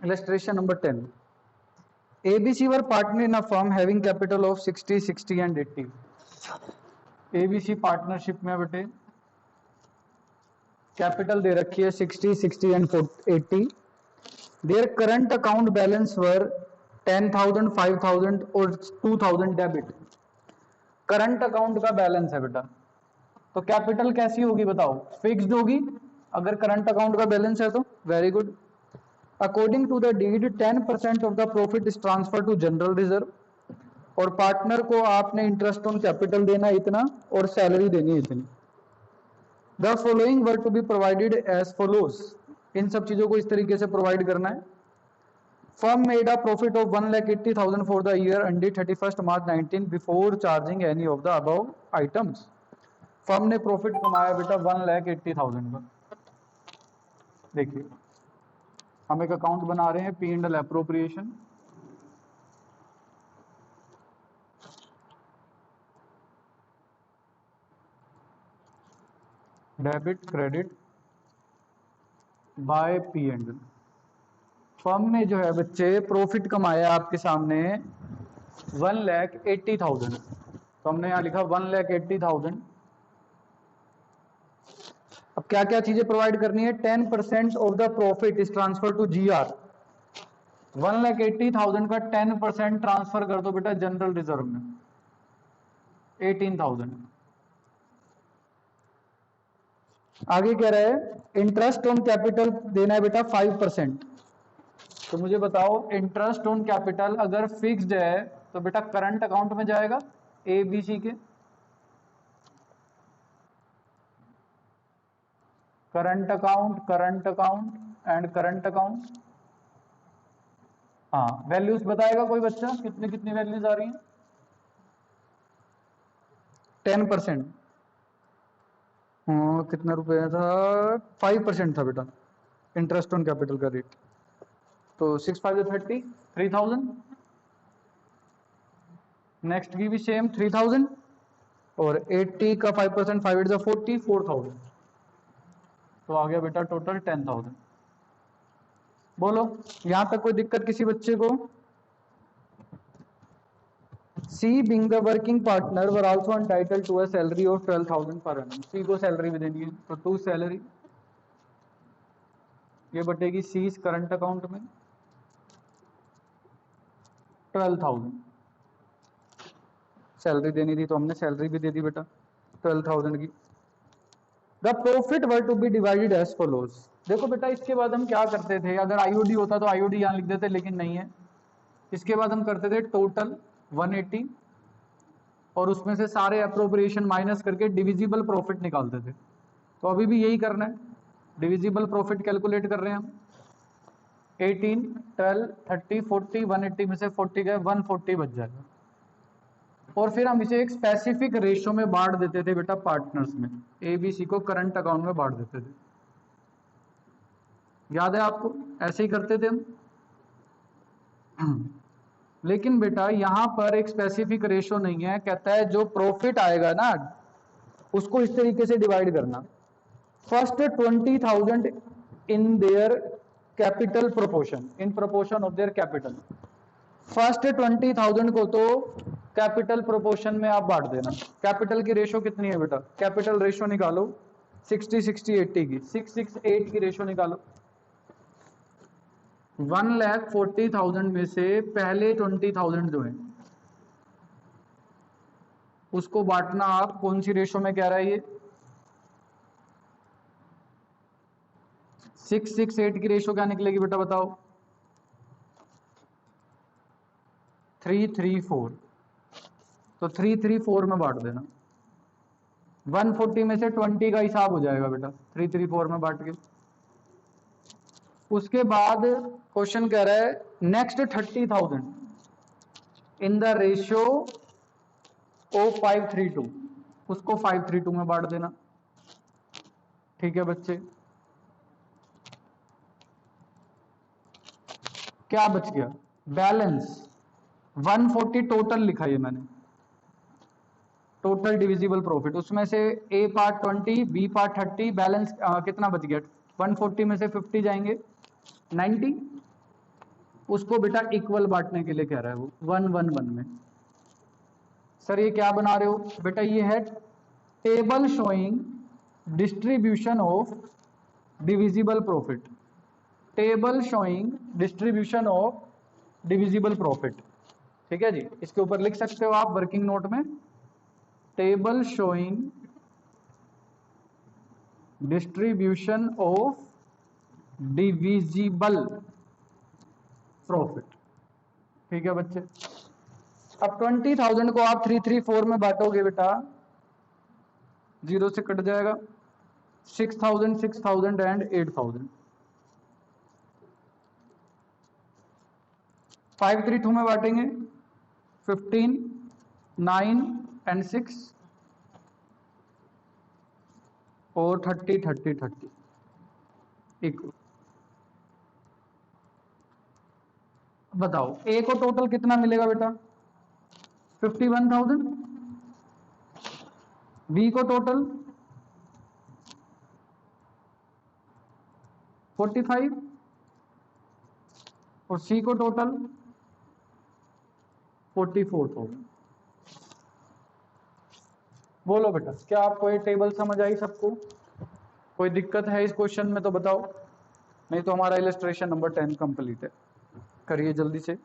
Illustration number 10. ABC were partner in a firm having capital of 60, 60 and 80. ABC partnership में बेटे capital दे रखी है 60, 60 and 80. There current account balance were 10,000, 5,000 और 2,000 debit. Current account का balance है बेटा, तो कैपिटल कैसी होगी बताओ? फिक्स्ड होगी अगर करंट अकाउंट का बैलेंस है तो. Very good. According to the deed 10% of the profit is transfer to general reserve. और पार्टनर को आपने इंटरेस्ट ऑन कैपिटल देना इतना और सैलरी देनी इतनी. The following were to be provided as follows. इन सब चीजों को इस तरीके से प्रोवाइड करना है. Firm made a profit of 1,80,000 for the year ended 31 March 19 before charging any of the above items. Firm ने प्रॉफिट कमाया बेटा 1,80,000 का. देखिए हम एक अकाउंट बना रहे हैं, P and L appropriation. Debit credit by P and L. Firm ने जो है बच्चे प्रॉफिट कमाया आपके सामने 1,80,000. तो हमने यहां लिखा 1,80,000. अब क्या क्या चीजें प्रोवाइड करनी है? 10% of the profit is transfer to GR. 1,80,000 का 10% ट्रांसफर कर दो बेटा जनरल रिजर्व में 18,000. आगे कह रहा है इंटरेस्ट ऑन कैपिटल देना है बेटा 5%. तो मुझे बताओ इंटरेस्ट ऑन कैपिटल अगर फिक्स्ड है तो बेटा करंट अकाउंट में जाएगा ए बी सी के. Current account and current account. हाँ वैल्यूज बताएगा कोई बच्चा कितनी कितनी वैल्यूज आ रही हैं? 10%. कितना रुपया था? 5% था बेटा इंटरेस्ट ऑन कैपिटल का रेट. तो 6 5 30, 3,000. नेक्स्ट की भी सेम 3,000 और 80 का 5%, 5 8 40, 4,000. तो आ गया बेटा टोटल 10,000. बोलो यहां तक कोई दिक्कत किसी बच्चे को? C being the working partner were also entitled to a salary of 12,000 per annum. C को सैलरी भी देनी है तो 2 सैलरी ये बटेगी C करंट अकाउंट में 12,000. सैलरी देनी थी तो हमने सैलरी भी दे दी बेटा 12,000 की. The profit were to be divided as follows. देखो बेटा इसके बाद हम क्या करते थे? अगर आईओडी होता तो आईओडी यहां लिख देते, लेकिन नहीं है. इसके बाद हम करते थे टोटल 180 और उसमें से सारे अप्रोप्रिएशन माइनस करके डिविजिबल प्रॉफिट निकालते थे. तो अभी भी यही करना है. डिविजिबल प्रॉफिट कैलकुलेट कर रहे हैं हम. 18, 12, 30, 40, 180 में से 40 गए 140 बच जाएगा. और फिर हम इसे एक स्पेसिफिक रेशो में बांट देते थे बेटा पार्टनर्स में. एबीसी को करंट अकाउंट में बांट देते थे. याद है आपको? ऐसे ही करते थे हम. लेकिन बेटा यहां पर एक स्पेसिफिक रेशो नहीं है. कहता है जो प्रॉफिट आएगा ना उसको इस तरीके से डिवाइड करना. First 20,000 in their capital proportion, in proportion of their capital. First 20,000 को तो कैपिटल प्रोपोर्शन में आप बांट देना. कैपिटल की रेशो कितनी है बेटा? कैपिटल रेशो निकालो 60 60 80 की. 668 की रेशो निकालो. 1,40,000 में से पहले 20,000 जो है उसको बांटना आप कौन सी रेशो में कह रहा है ये? 668 की रेशो क्या निकलेगी बेटा बताओ? 334. तो 334 में बांट देना. 140 में से 20 का हिसाब हो जाएगा बेटा 334 में बांट के. उसके बाद क्वेश्चन कह रहा है next 30,000 in the ratio of 532. उसको 532 में बांट देना. ठीक है बच्चे. क्या बच गया? बैलेंस 140 टोटल लिखा है मैंने. टोटल डिविजिबल प्रॉफिट उसमें से ए पार्ट 20, बी पार्ट 30, बैलेंस कितना बच गया? 140 में से 50 जाएंगे 90. उसको बेटा इक्वल बांटने के लिए कह रहा है वो 1-1-1 में। सर ये क्या बना रहे हो बेटा, ये है table showing distribution of divisible profit, table showing distribution of divisible profit. ठीक है जी, इसके ऊपर लिख सकते हो आप वर्किंग नोट में, table showing distribution of divisible profit. ठीक है बच्चे, अब 20,000 को आप 3-3-4 में बांटोगे बेटा, 0 से कट जाएगा, 6,000 6,000 एंड 8,000। 5-3-2 में बांटेंगे, 15 9 एंड 6 और 30 इक्वल। बताओ ए को टोटल कितना मिलेगा बेटा, 51,000, बी को टोटल 45 और सी को टोटल 44,000। बोलो बेटा, क्या आपको ये टेबल समझ आई सबको? कोई दिक्कत है इस क्वेश्चन में तो बताओ, नहीं तो हमारा इलस्ट्रेशन नंबर 10 कंप्लीट है। करिए जल्दी से।